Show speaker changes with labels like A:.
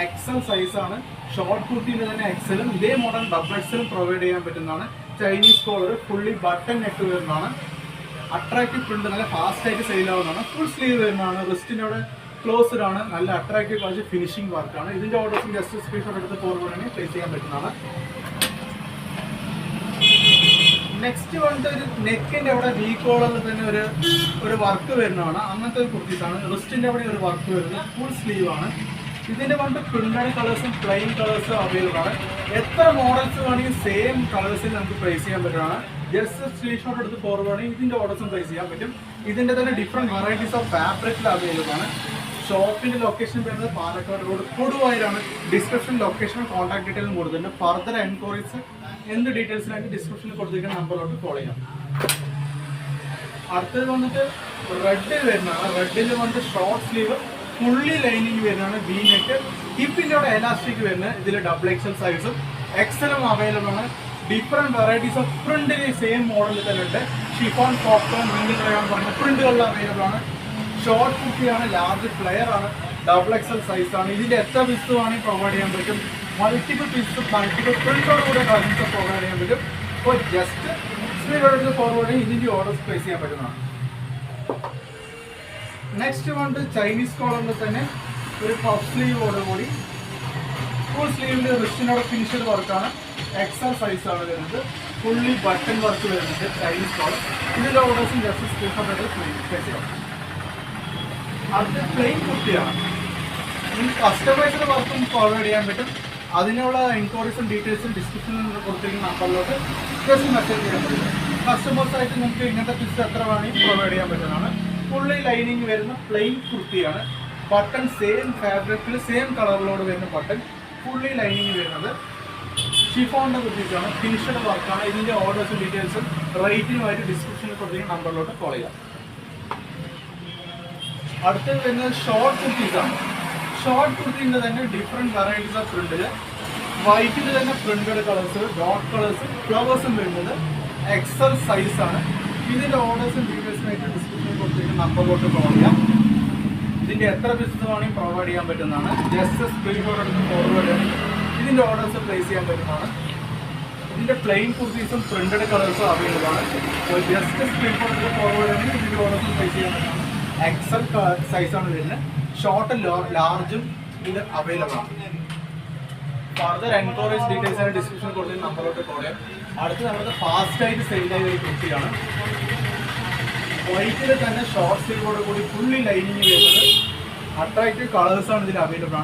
A: Excel size ആണ്. Short കുർത്തിയിൽ തന്നെ എക്സലും ഇതേ മോഡൽ ഡബിൾ എക്സലും പ്രൊവൈഡ് ചെയ്യാൻ പറ്റുന്നതാണ്. Chinese collar, fully button neck വരുന്നതാണ്. അട്രാക്റ്റീവ് പ്രിന്റ്, നല്ല ഫാസ്റ്റ് ആയിട്ട് സെയിൽ ആവുന്നതാണ്. ഫുൾ സ്ലീവ് വരുന്നതാണ്. റിസ്റ്റിനോട് ക്ലോസ്ഡ് ആണ്. നല്ല അട്രാക്റ്റീവ് കുറച്ച് ഫിനിഷിംഗ് വർക്കാണ്. ഇതിന്റെ ഓർഡേഴ്സും ജസ്റ്റ് സ്ക്രീൻഷോട്ട് എടുത്ത് ഫോർവേഡ് പ്ലേസ് ചെയ്യാൻ പറ്റുന്നതാണ്. നെക്സ്റ്റ് വന്നിട്ട് ഒരു നെക്കിന്റെ അവിടെ വി കോളറിൽ തന്നെ ഒരു വർക്ക് വരുന്നതാണ്. അങ്ങനത്തെ ഒരു കുർത്തീസാണ്. റിസ്റ്റിന്റെ അവിടെ ഒരു വർക്ക് വരുന്നത്. ഫുൾ സ്ലീവ് ആണ്. ഇതിന്റെ വന്നിട്ട് പ്രിന്റഡ് കളേഴ്സും പ്ലെയിൻ കളേഴ്സും അവൈലബിൾ ആണ്. എത്ര മോഡൽസ് വേണമെങ്കിൽ സെയിം കളേഴ്സിൽ നമുക്ക് പ്രൈസ് ചെയ്യാൻ പറ്റുന്നതാണ്. ജസ്റ്റ് സ്ക്രീൻഷോട്ട് എടുത്ത് ഫോർവേഡ് ഇതിന്റെ ഓർഡേഴ്സും പ്രൈസ് ചെയ്യാൻ പറ്റും. ഇതിന്റെ തന്നെ ഡിഫറെന്റ് വെറൈറ്റീസ് ഓഫ് ഫാബ്രിക്കിൽ അവൈലബിൾ ആണ്. ഷോപ്പിന്റെ ലൊക്കേഷൻ വരുന്നത് പാലക്കാട് റോഡ് കൊടുവായൂരാണ്. ഡിസ്ക്രിപ്ഷൻ ലൊക്കേഷനും കോൺടാക്ട് ഡീറ്റെയിലും കൊടുത്തിട്ടുണ്ട്. ഫർദർ എൻക്വയറീസ് എന്ത് ഡീറ്റെയിൽസിനായിട്ട് ഡിസ്ക്രിപ്ഷനിൽ കൊടുത്തിരിക്കുന്ന നമ്പറിലോട്ട് കോൾ ചെയ്യാം. അടുത്തത് വന്നിട്ട് റെഡ് വരുന്നതാണ്. റെഡിൽ വന്നിട്ട് ഷോർട്ട് സ്ലീവ്, ഫുള്ളി ലൈനിങ് വരുന്നതാണ്. വി നെക്ക്, ഹിപ്പിന്റെ അവിടെ എലാസ്റ്റിക് വരുന്നത്. ഇതിൽ ഡബിൾ എക്സൽ സൈസും എക്സലും അവൈലബിൾ ആണ്. ഡിഫറെന്റ് വെറൈറ്റീസ് ഓഫ് പ്രിന്റിൽ സെയിം മോഡലിൽ തന്നെ ഉണ്ട്. ഷിഫോൺ, കോട്ടൺ, റിംഗിൾ റയോൺ പറഞ്ഞ പ്രിന്റുകളിൽ അവൈലബിൾ ആണ്. ഷോർട്ട് കുർത്തിയാണ്, ലാർജ് ഫ്ലെയർ ആണ്, ഡബിൾ എക്സൽ സൈസ് ആണ്. ഇതിന്റെ എത്ര പീസ് വേണമെങ്കിൽ പ്രൊവൈഡ് ചെയ്യാൻ പറ്റും. മൾട്ടിപ്പിൾ പീസസ്, മൾട്ടിപ്പിൾ പ്രിന്റോട് കൂടെ കളക്ഷൻസ് പ്രൊവൈഡ് ചെയ്യാൻ പറ്റും. അപ്പോൾ ജസ്റ്റ് സ്ക്രീനോട് ഫോർവേഡ് ചെയ്യും ഇതിന്റെ ഓർഡേഴ്സ് പ്ലേസ് ചെയ്യാൻ പറ്റുന്നതാണ്. നെക്സ്റ്റ് വന്നിട്ട് ചൈനീസ് കോളറിൽ തന്നെ ഒരു പഫ് സ്ലീവോട് കൂടി ഫുൾ സ്ലീവിൽ റിസ്റ്റിനോട് ഫിനിഷഡ് വർക്കാണ്. എക്സൽ സൈസ് ആണ് വരുന്നത്. ഫുള്ളി ബട്ടൺ വർക്ക് വരുന്നുണ്ട്. Chinese collar. ഇതിന്റെ ഓർഡേഴ്സും ജസ്റ്റ് സ്ക്രീൻഷോട്ട് പ്ലേസ് ചെയ്യാം. അടുത്ത പ്ലെയിൻ കുർത്തിയാണ്. നിങ്ങൾക്ക് കസ്റ്റമൈസ്ഡ് വർക്കും പ്രൊവൈഡ് ചെയ്യാൻ പറ്റും. അതിനുള്ള എൻക്വയറീസും ഡീറ്റെയിൽസും ഡിസ്ക്രിപ്ഷനിൽ കൊടുത്തിരിക്കുന്ന നമ്പറിലോട്ട് ജസ്റ്റ് മെസ്സേജ് ചെയ്യാൻ പറ്റും. കസ്റ്റമേഴ്സായിട്ട് നിങ്ങൾക്ക് ഇങ്ങനത്തെ പീസ് എത്ര വേണമെങ്കിൽ പ്രൊവൈഡ് ചെയ്യാൻ പറ്റുന്നതാണ്. ഫുള്ളി ലൈനിങ് വരുന്ന പ്ലെയിൻ കുർത്തിയാണ്. ബട്ടൺ സെയിം ഫാബ്രിക്കിൽ സെയിം കളറിലോട് വരുന്ന ബട്ടൺ, ഫുള്ളി ലൈനിങ് വരുന്നത്. ഷിഫോണിന്റെ കുർത്തീസാണ്. ഫിനിഷഡ് വർക്കാണ്. ഇതിന്റെ ഓർഡേഴ്സും ഡീറ്റെയിൽസും റേറ്റിനുമായിട്ട് ഡിസ്ക്രിപ്ഷനിൽ കൊടുത്തിരിക്കുന്ന നമ്പറിലോട്ട് കോൾ ചെയ്യാം. അടുത്തത് വരുന്നത് ഷോർട്ട് കുർത്തീസാണ്. ഷോർട്ട് കുർത്തിന്റെ തന്നെ ഡിഫറെന്റ് വെറൈറ്റീസ് ഓഫ് പ്രിന്റില് വൈറ്റിൽ തന്നെ പ്രിന്റഡ് കളേഴ്സ്, ഡോട്ട് കളേഴ്സും ഫ്ലവേഴ്സും വരുന്നത്. എക്സൽ സൈസ് ആണ്. ഇതിന്റെ ഓർഡേഴ്സും ഡീറ്റെയിൽസിനായിട്ട് ഡിസ്ക്രിപ്ഷനിൽ കൊടുത്തിരിക്കുന്ന നമ്പറിലോട്ട് കോൾ ചെയ്യാം. ഇതിന്റെ എത്ര പീസസ് വേണമെങ്കിൽ പ്രൊവൈഡ് ചെയ്യാൻ പറ്റുന്നതാണ്. ജസ്റ്റ് സ്ക്രീൻഷോട്ട് എടുത്ത് ഫോർവേഡ് ചെയ്യണം ഇതിന്റെ ഓർഡേഴ്സ് പ്ലേസ് ചെയ്യാൻ പറ്റുന്നതാണ്. ഇതിന്റെ പ്ലെയിൻ കുർത്തീസും പ്രിന്റഡ് കളേഴ്സും അവൈലബിൾ ആണ്. ജസ്റ്റ് സ്ക്രീൻഷോട്ട് എടുത്ത് ഫോർവേഡ് ചെയ്യണമെങ്കിൽ ഇതിന്റെ ഓർഡേഴ്സും പ്ലേസ് ചെയ്യാൻ പറ്റുന്നതാണ്. എക്സൽ സൈസാണ് വരുന്നത്. ഷോർട്ടും ലാർജും ഇത് അവൈലബിൾ ആണ്. ഫർദർ എൻക്വയറീസ് ഡീറ്റെയിൽസ് ഡിസ്ക്രിപ്ഷനിൽ കൊടുത്ത നമ്പറിലോട്ട് കോൾ ചെയ്യാം. അടുത്ത് നമ്മുടെ ഫാസ്റ്റ് ആയിട്ട് സെയിലായ ഒരു കുർത്തിയാണ്. വൈറ്റിൽ തന്നെ ഷോർട്ട് സ്ലീവോട് കൂടി ഫുള്ളി ലൈനിങ് വരുന്നത്. അട്രാക്റ്റീവ് കളേഴ്സാണ് ഇതിൽ അവൈലബിൾ ആണ്.